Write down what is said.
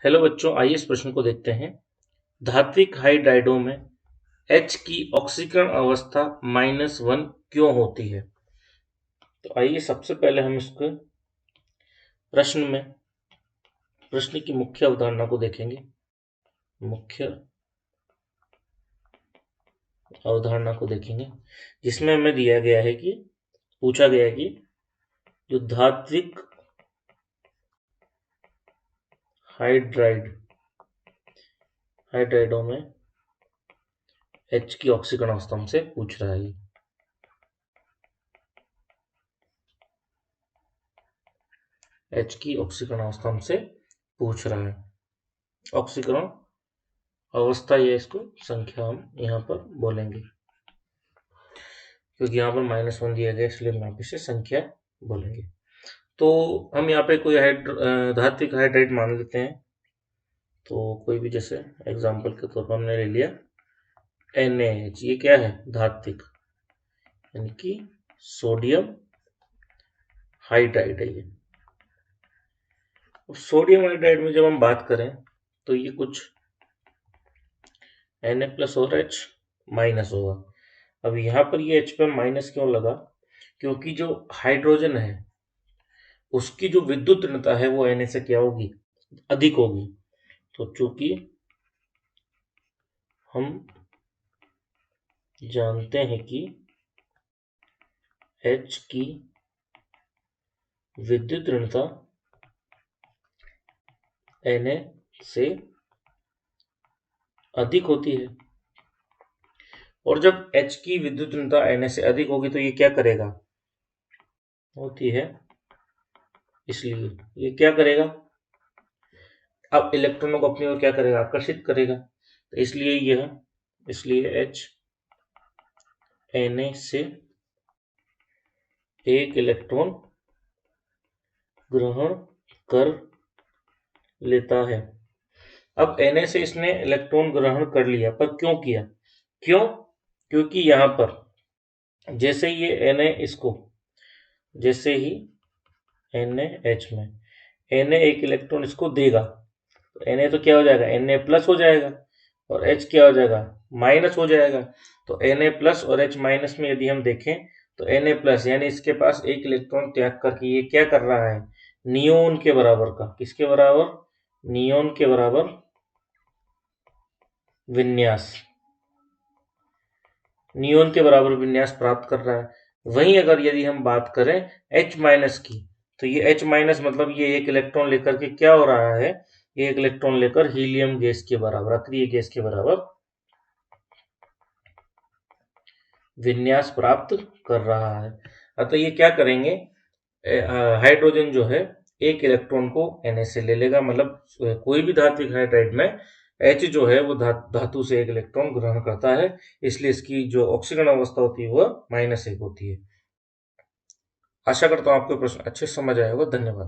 Hello बच्चों, आइए इस प्रश्न को देखते हैं। धात्विक हाइड्राइडों में H की ऑक्सीकरण अवस्था -1 क्यों होती है? तो आइए सबसे पहले हम इसको प्रश्न की मुख्य अवधारणा को देखेंगे। मुख्य अवधारणा को देखेंगे जिसमें हमें दिया गया है कि पूछा गया है कि जो धात्विक हाइड्राइडों में H की ऑक्सीकरण अवस्था हमसे पूछ रहा है। H की ऑक्सीकरण अवस्था हमसे पूछ रहा है। ऑक्सीकरण अवस्था या इसको संख्या हम यहाँ पर बोलेंगे, क्योंकि यहाँ पर -1 दिया गया इसलिए हम यहाँ पे से संख्या बोलेंगे। तो हम यहाँ पे कोई धात्विक हाइड्राइड मान लेते हैं। तो कोई भी, जैसे एग्जांपल के तौर पर हमने ले लिया NaH, ये क्या है? धात्विक, यानी कि सोडियम हाइड्राइड है ये। सोडियम हाइड्राइड में जब हम बात करें तो ये कुछ Na+ और H- होगा। अब यहाँ पर ये H पर माइनस क्यों लगा? क्योंकि जो हाइड्रोजन है उसकी जो विद्युत ऋणता है वो Na से क्या होगी? अधिक होगी। तो चूंकि हम जानते हैं कि H की विद्युत ऋणता Na से अधिक होती है, और जब H की विद्युत ऋणता Na से अधिक होगी तो ये क्या करेगा? होती है, इसलिए ये क्या करेगा? अब इलेक्ट्रॉनों को अपनी ओर क्या करेगा? आकर्षित करेगा। तो इसलिए H Na से एक इलेक्ट्रॉन ग्रहण कर लेता है। अब Na से इसने इलेक्ट्रॉन ग्रहण कर लिया, पर क्यों किया? क्यों? क्योंकि यहाँ पर जैसे ही NaH में Na एक इलेक्ट्रॉन इसको देगा, तो Na तो क्या हो जाएगा? Na+ हो जाएगा, और H क्या हो जाएगा? माइनस हो जाएगा। तो Na+ और H- में यदि हम देखें तो Na+, यानी इसके पास एक इलेक्ट्रॉन त्याग करके ये क्या कर रहा है? नियोन के बराबर का, किसके बराबर? नियोन के बराबर विन्यास, नियोन के बराबर विन्यास प्राप्त कर रहा है। वहीं अगर यदि हम बात करें H- की, तो ये H- मतलब ये एक इलेक्ट्रॉन लेकर के क्या हो रहा है? ये एक इलेक्ट्रॉन लेकर हीलियम गैस के बराबर, अक्रिय गैस के बराबर विन्यास प्राप्त कर रहा है। अतः ये क्या करेंगे? हाइड्रोजन जो है एक इलेक्ट्रॉन को Na से ले लेगा, मतलब कोई भी धात्विक हाइड्राइड में H जो है वो धातु से एक इलेक्ट्रॉन ग्रहण करता है, इसलिए इसकी जो ऑक्सीकरण अवस्था होती है वह -1 होती है। आशा करता हूँ आपको प्रश्न अच्छे से समझ आया होगा। धन्यवाद।